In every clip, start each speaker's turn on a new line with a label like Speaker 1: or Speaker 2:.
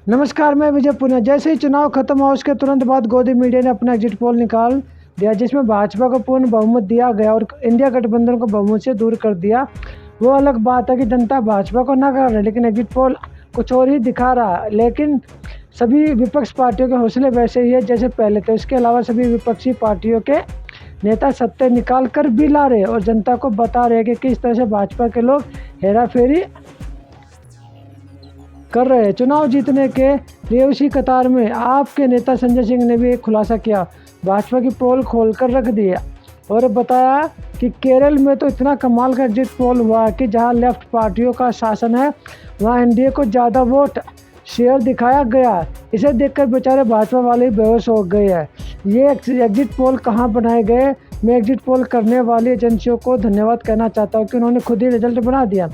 Speaker 1: नमस्कार, मैं विजय पुनिया। जैसे ही चुनाव खत्म हुआ उसके तुरंत बाद गोदी मीडिया ने अपना एग्जिट पोल निकाल दिया, जिसमें भाजपा को पूर्ण बहुमत दिया गया और इंडिया गठबंधन को बहुमत से दूर कर दिया। वो अलग बात है कि जनता भाजपा को ना कर रही, लेकिन एग्जिट पोल कुछ और ही दिखा रहा है। लेकिन सभी विपक्ष पार्टियों के हौसले वैसे ही है जैसे पहले थे। इसके अलावा सभी विपक्षी पार्टियों के नेता सत्ते निकाल कर भी ला रहे और जनता को बता रहे कि किस तरह से भाजपा के लोग हेरा फेरी कर रहे हैं। चुनाव जीतने के लिए उसी कतार में आपके नेता संजय सिंह ने भी एक खुलासा किया। भाजपा की पोल खोलकर रख दिया और बताया कि केरल में तो इतना कमाल का एग्जिट पोल हुआ है कि जहां लेफ्ट पार्टियों का शासन है वहां एनडीए को ज़्यादा वोट शेयर दिखाया गया। इसे देखकर बेचारे भाजपा वाले बेहोश हो गए हैं। ये एग्जिट पोल कहाँ बनाए गए? मैं एग्जिट पोल करने वाली एजेंसियों को धन्यवाद कहना चाहता हूँ कि उन्होंने खुद ही रिजल्ट बना दिया।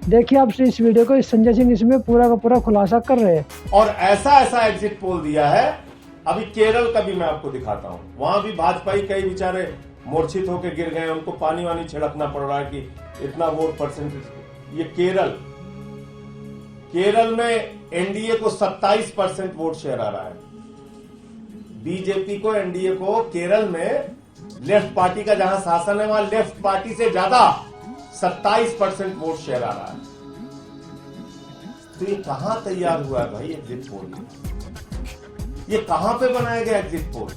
Speaker 1: देखिए आप इस वीडियो को, संजय सिंह इसमें पूरा का पूरा खुलासा कर रहे हैं।
Speaker 2: और ऐसा ऐसा एग्जिट पोल दिया है। अभी केरल का भी मैं आपको दिखाता हूं। वहां भी भाजपाई कई बेचारे मूर्छित होकर गिर गए, उनको पानी वानी छिड़कना पड़ रहा है कि इतना वोट परसेंटेज। ये केरल में एनडीए को 27% वोट शेयर आ रहा है। बीजेपी को, एनडीए को केरल में लेफ्ट पार्टी का जहां शासन है वहां लेफ्ट पार्टी से ज्यादा 27% वोट शेयर आ रहा है। तो ये कहां तैयार हुआ है भाई एग्जिट पोल? ये कहां पे बनाया गया एग्जिट पोल?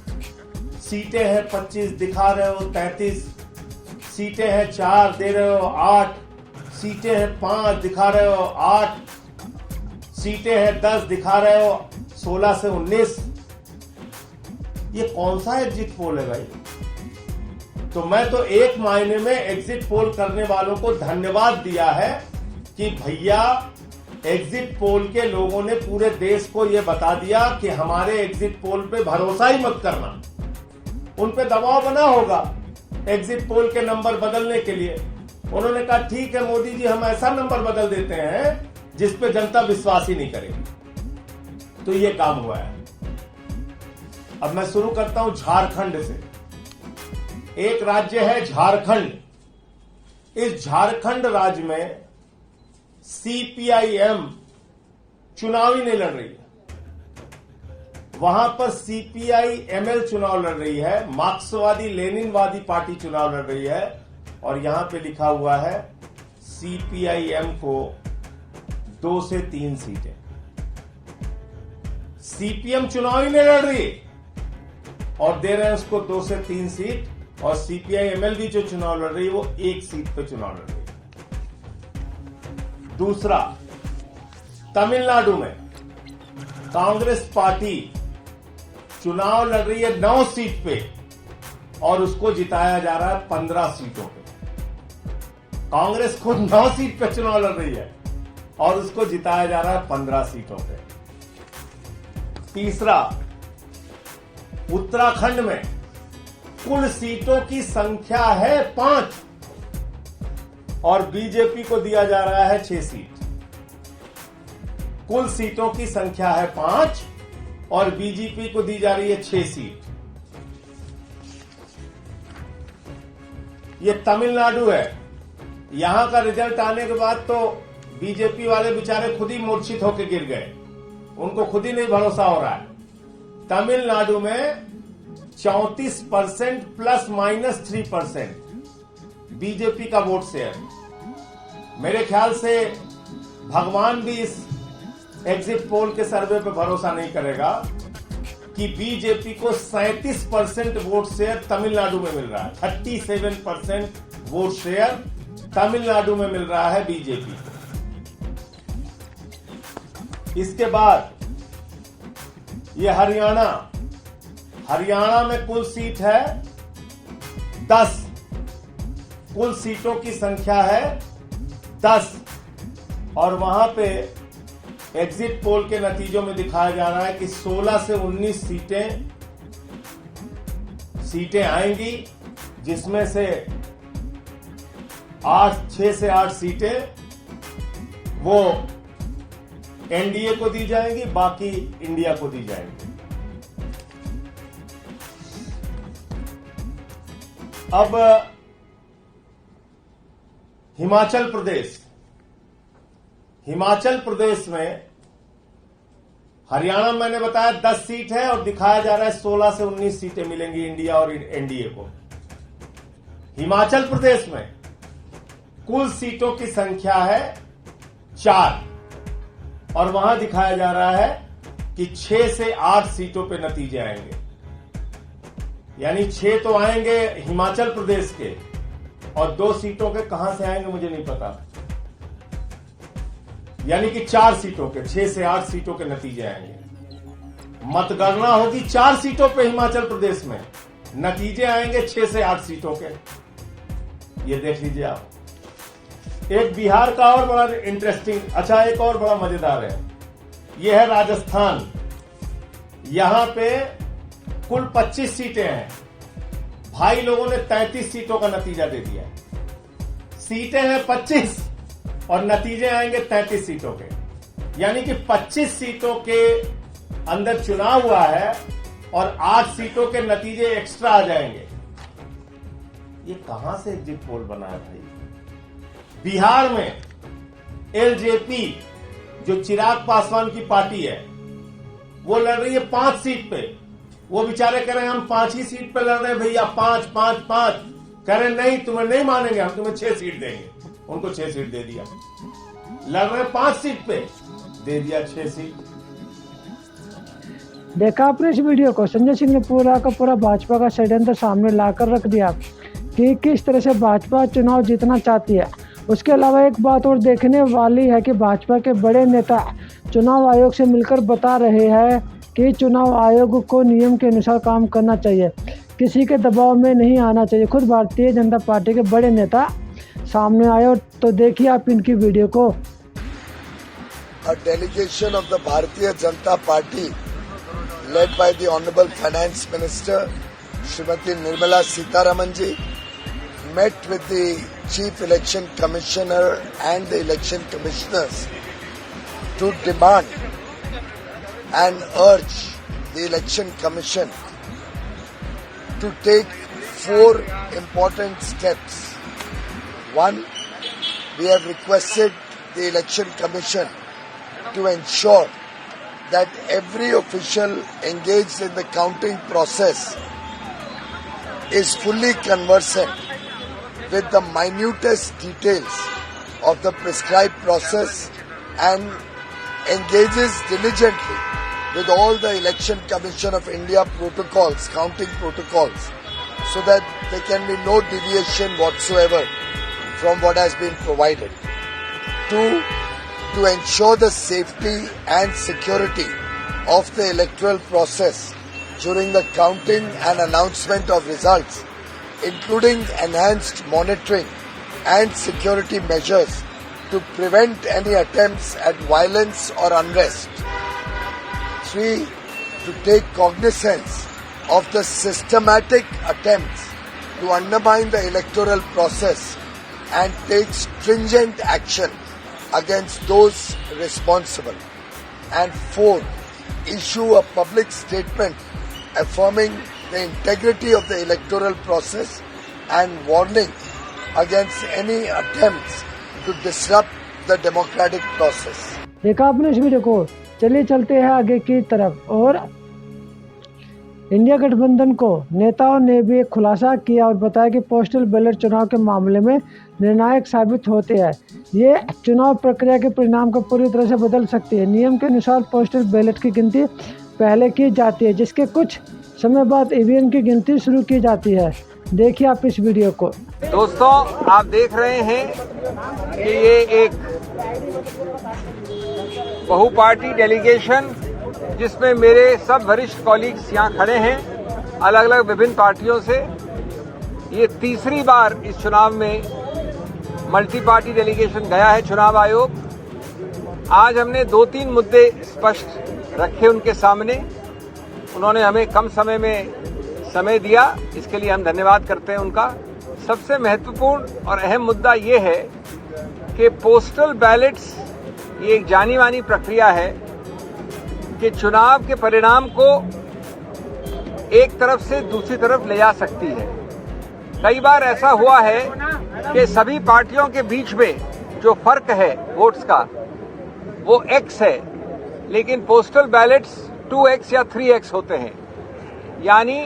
Speaker 2: सीटें हैं 25 दिखा रहे हो 33, सीटें हैं 4 दे रहे हो 8, सीटें हैं 5 दिखा रहे हो 8, सीटें हैं 10 दिखा रहे हो 16 से 19। ये कौन सा एग्जिट पोल है भाई? तो मैं तो एक मायने में एग्जिट पोल करने वालों को धन्यवाद दिया है कि भैया एग्जिट पोल के लोगों ने पूरे देश को यह बता दिया कि हमारे एग्जिट पोल पे भरोसा ही मत करना। उन पे दबाव बना होगा एग्जिट पोल के नंबर बदलने के लिए। उन्होंने कहा ठीक है मोदी जी, हम ऐसा नंबर बदल देते हैं जिस पे जनता विश्वास ही नहीं करेगी। तो ये काम हुआ है। अब मैं शुरू करता हूं झारखंड से। एक राज्य है झारखंड। इस झारखंड राज्य में सीपीआईएम चुनाव ही नहीं लड़ रही है। वहां पर सीपीआईएमएल चुनाव लड़ रही है, मार्क्सवादी लेनिनवादी पार्टी चुनाव लड़ रही है। और यहां पे लिखा हुआ है सीपीआईएम को 2 से 3 सीटें। सीपीएम चुनाव ही नहीं लड़ रही और दे रहे हैं उसको 2 से 3 सीट। और सीपीआईएमएल भी जो चुनाव लड़ रही है वो 1 सीट पे चुनाव लड़ रही है। दूसरा, तमिलनाडु में कांग्रेस पार्टी चुनाव लड़ रही है 9 सीट पे और उसको जिताया जा रहा है 15 सीटों पे। कांग्रेस खुद 9 सीट पे चुनाव लड़ रही है और उसको जिताया जा रहा है 15 सीटों पे। तीसरा, उत्तराखंड में कुल सीटों की संख्या है 5 और बीजेपी को दिया जा रहा है 6 सीट। कुल सीटों की संख्या है 5 और बीजेपी को दी जा रही है 6 सीट। ये तमिलनाडु है। यहां का रिजल्ट आने के बाद तो बीजेपी वाले बेचारे खुद ही मूर्छित होकर गिर गए, उनको खुद ही नहीं भरोसा हो रहा है। तमिलनाडु में 34% ±3% बीजेपी का वोट शेयर। मेरे ख्याल से भगवान भी इस एग्जिट पोल के सर्वे पे भरोसा नहीं करेगा कि बीजेपी को 37% वोट शेयर तमिलनाडु में मिल रहा है। 37% वोट शेयर तमिलनाडु में मिल रहा है बीजेपी को। इसके बाद ये हरियाणा में कुल सीट है 10। कुल सीटों की संख्या है 10 और वहां पे एग्जिट पोल के नतीजों में दिखाया जा रहा है कि 16 से 19 सीटें आएंगी, जिसमें से 6 से 8 सीटें वो एनडीए को दी जाएंगी, बाकी इंडिया को दी जाएंगी। अब हिमाचल प्रदेश में हरियाणा में मैंने बताया 10 सीट है और दिखाया जा रहा है 16 से 19 सीटें मिलेंगी इंडिया और एनडीए को। हिमाचल प्रदेश में कुल सीटों की संख्या है 4 और वहां दिखाया जा रहा है कि 6 से 8 सीटों पे नतीजे आएंगे। यानी 6 तो आएंगे हिमाचल प्रदेश के और 2 सीटों के कहां से आएंगे मुझे नहीं पता। यानी कि 4 सीटों के 6 से 8 सीटों के नतीजे आएंगे। मतगणना होगी 4 सीटों पे हिमाचल प्रदेश में, नतीजे आएंगे 6 से 8 सीटों के। ये देख लीजिए आप। एक बिहार का और बड़ा इंटरेस्टिंग, अच्छा एक और बड़ा मजेदार है, यह है राजस्थान। यहां पे कुल 25 सीटें हैं, भाई लोगों ने 33 सीटों का नतीजा दे दिया। सीटें हैं 25 और नतीजे आएंगे 33 सीटों के। यानी कि 25 सीटों के अंदर चुनाव हुआ है और 8 सीटों के नतीजे एक्स्ट्रा आ जाएंगे। ये कहां से एग्जिट पोल बना है भाई? बिहार में एलजेपी जो चिराग पासवान की पार्टी है वो लड़ रही है 5 सीट पे। वो बेचारे कह रहे हैं हम 5 ही सीट पे लड़ रहे हैं भैया, 5 5 5। कह रहे नहीं, तुम्हें नहीं मानेंगे, हम तुम्हें 6 सीट देंगे। उनको 6 सीट दे दिया। लड़ रहे 5 सीट पे, दे दिया 6 सीट।
Speaker 1: देखा आपने इस वीडियो को? संजय सिंह ने पूरा का पूरा भाजपा का षड्यंत्र सामने लाकर रख दिया कि किस तरह से भाजपा चुनाव जीतना चाहती है। उसके अलावा एक बात और देखने वाली है कि भाजपा के बड़े नेता चुनाव आयोग से मिलकर बता रहे हैं कि चुनाव आयोग को नियम के अनुसार काम करना चाहिए, किसी के दबाव में नहीं आना चाहिए। खुद भारतीय जनता पार्टी के बड़े नेता सामने आए। और तो देखिए आप इनकी वीडियो को।
Speaker 3: A delegation of the Bharatiya Janata Party led by the Honorable Finance Minister Srimati Nirmala Sitharaman ji met with the Chief Election Commissioner and the Election Commissioners to demand and urge the Election Commission to take 4 important steps. One, we have requested the Election Commission to ensure that every official engaged in the counting process is fully conversant with the minutest details of the prescribed process and engages diligently with all the Election Commission of India protocols, counting protocols, so that there can be no deviation whatsoever from what has been provided. 2, to ensure the safety and security of the electoral process during the counting and announcement of results, including enhanced monitoring and security measures to prevent any attempts at violence or unrest. 3, to take cognizance of the systematic attempts to undermine the electoral process and take stringent action against those responsible. And 4, issue a public statement affirming the integrity of the electoral process and warning against any attempts to disrupt the democratic process.
Speaker 1: देखा आपने इस video को? चलिए चलते हैं आगे की तरफ। और इंडिया गठबंधन को नेताओं ने भी एक खुलासा किया और बताया कि पोस्टल बैलेट चुनाव के मामले में निर्णायक साबित होते हैं। ये चुनाव प्रक्रिया के परिणाम को पूरी तरह से बदल सकती है। नियम के अनुसार पोस्टल बैलेट की गिनती पहले की जाती है, जिसके कुछ समय बाद ईवीएम की गिनती शुरू की जाती है। देखिए आप इस वीडियो को।
Speaker 4: दोस्तों, आप देख रहे हैं कि ये एक बहुपार्टी डेलीगेशन जिसमें मेरे सब वरिष्ठ कॉलीग्स यहाँ खड़े हैं अलग अलग विभिन्न पार्टियों से। ये तीसरी बार इस चुनाव में मल्टी पार्टी डेलीगेशन गया है चुनाव आयोग। आज हमने 2-3 मुद्दे स्पष्ट रखे उनके सामने। उन्होंने हमें कम समय में समय दिया, इसके लिए हम धन्यवाद करते हैं उनका। सबसे महत्वपूर्ण और अहम मुद्दा ये है कि पोस्टल बैलेट्स ये एक जानी मानी प्रक्रिया है कि चुनाव के परिणाम को एक तरफ से दूसरी तरफ ले जा सकती है। कई बार ऐसा हुआ है कि सभी पार्टियों के बीच में जो फर्क है वोट्स का वो एक्स है, लेकिन पोस्टल बैलेट्स 2x या 3x होते हैं, यानी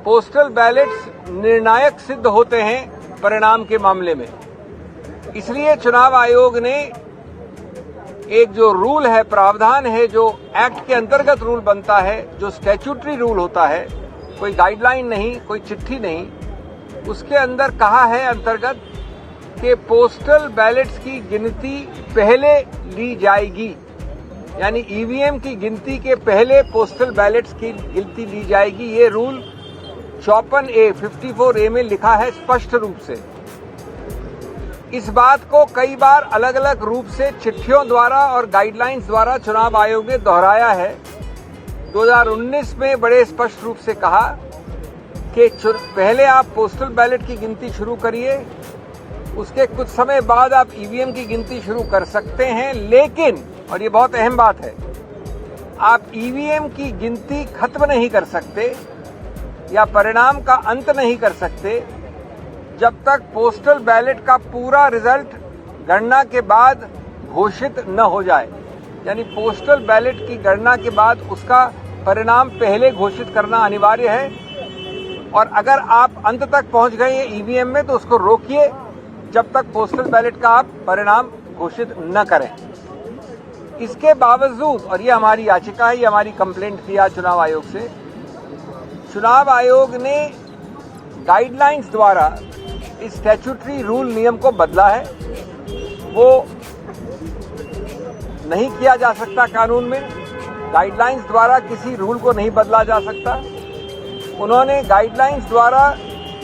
Speaker 4: पोस्टल बैलेट्स निर्णायक सिद्ध होते हैं परिणाम के मामले में। इसलिए चुनाव आयोग ने एक जो रूल है, प्रावधान है, जो एक्ट के अंतर्गत रूल बनता है, जो स्टैट्यूटरी रूल होता है, कोई गाइडलाइन नहीं, कोई चिट्ठी नहीं, उसके अंदर कहा है अंतर्गत कि पोस्टल बैलेट्स की गिनती पहले ली जाएगी, यानी ईवीएम की गिनती के पहले पोस्टल बैलेट्स की गिनती ली जाएगी। ये रूल 54A में लिखा है स्पष्ट रूप से। इस बात को कई बार अलग अलग रूप से चिट्ठियों द्वारा और गाइडलाइंस द्वारा चुनाव आयोग ने दोहराया है। 2019 में बड़े स्पष्ट रूप से कहा कि पहले आप पोस्टल बैलेट की गिनती शुरू करिए, उसके कुछ समय बाद आप ईवीएम की गिनती शुरू कर सकते हैं, लेकिन, और ये बहुत अहम बात है, आप ईवीएम की गिनती खत्म नहीं कर सकते या परिणाम का अंत नहीं कर सकते जब तक पोस्टल बैलेट का पूरा रिजल्ट गणना के बाद घोषित न हो जाए। यानी पोस्टल बैलेट की गणना के बाद उसका परिणाम पहले घोषित करना अनिवार्य है, और अगर आप अंत तक पहुंच गए ईवीएम में तो उसको रोकिए जब तक पोस्टल बैलेट का आप परिणाम घोषित न करें। इसके बावजूद, और ये हमारी याचिका है, ये हमारी कंप्लेंट थी आज चुनाव आयोग से, चुनाव आयोग ने गाइडलाइंस द्वारा इस स्टैट्यूटरी रूल नियम को बदला है। वो नहीं किया जा सकता कानून में, गाइडलाइंस द्वारा किसी रूल को नहीं बदला जा सकता। उन्होंने गाइडलाइंस द्वारा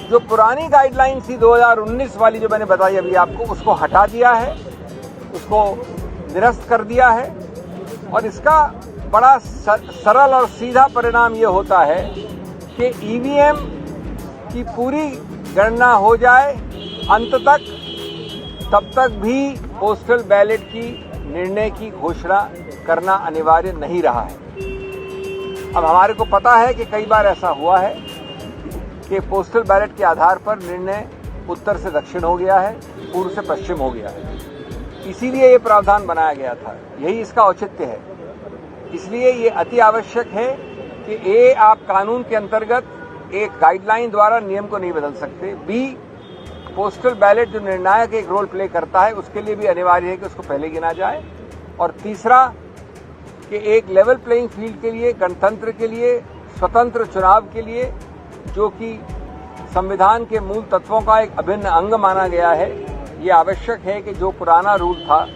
Speaker 4: जो पुरानी गाइडलाइंस थी 2019 वाली, जो मैंने बताई अभी आपको, उसको हटा दिया है, उसको निरस्त कर दिया है। और इसका बड़ा सरल और सीधा परिणाम ये होता है कि ईवीएम की पूरी गणना हो जाए अंत तक, तब तक भी पोस्टल बैलेट की निर्णय की घोषणा करना अनिवार्य नहीं रहा है। अब हमारे को पता है कि कई बार ऐसा हुआ है कि पोस्टल बैलेट के आधार पर निर्णय उत्तर से दक्षिण हो गया है, पूर्व से पश्चिम हो गया है। इसीलिए ये प्रावधान बनाया गया था, यही इसका औचित्य है। इसलिए ये अति आवश्यक है कि ए, आप कानून के अंतर्गत एक गाइडलाइन द्वारा नियम को नहीं बदल सकते। बी, पोस्टल बैलेट जो निर्णायक एक रोल प्ले करता है, उसके लिए भी अनिवार्य है कि उसको पहले गिना जाए। और तीसरा कि एक लेवल प्लेइंग फील्ड के लिए, गणतंत्र के लिए, स्वतंत्र चुनाव के लिए, जो कि संविधान के मूल तत्वों का एक अभिन्न अंग माना गया है, ये आवश्यक है कि जो पुराना रूल था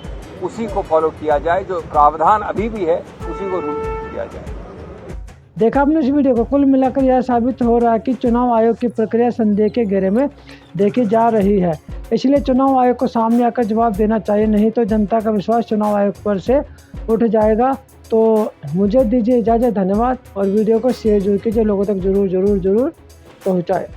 Speaker 4: उसी को फॉलो किया जाए, जो प्रावधान अभी भी है उसी को रूल किया जाए।
Speaker 1: देखा आपने इस वीडियो को, कुल मिलाकर यह साबित हो रहा है कि चुनाव आयोग की प्रक्रिया संदेह के घेरे में देखी जा रही है। इसलिए चुनाव आयोग को सामने आकर जवाब देना चाहिए, नहीं तो जनता का विश्वास चुनाव आयोग पर से उठ जाएगा। तो मुझे दीजिए इजाज़त, धन्यवाद। और वीडियो को शेयर जरूर कीजिए, लोगों तक जरूर पहुँचाए।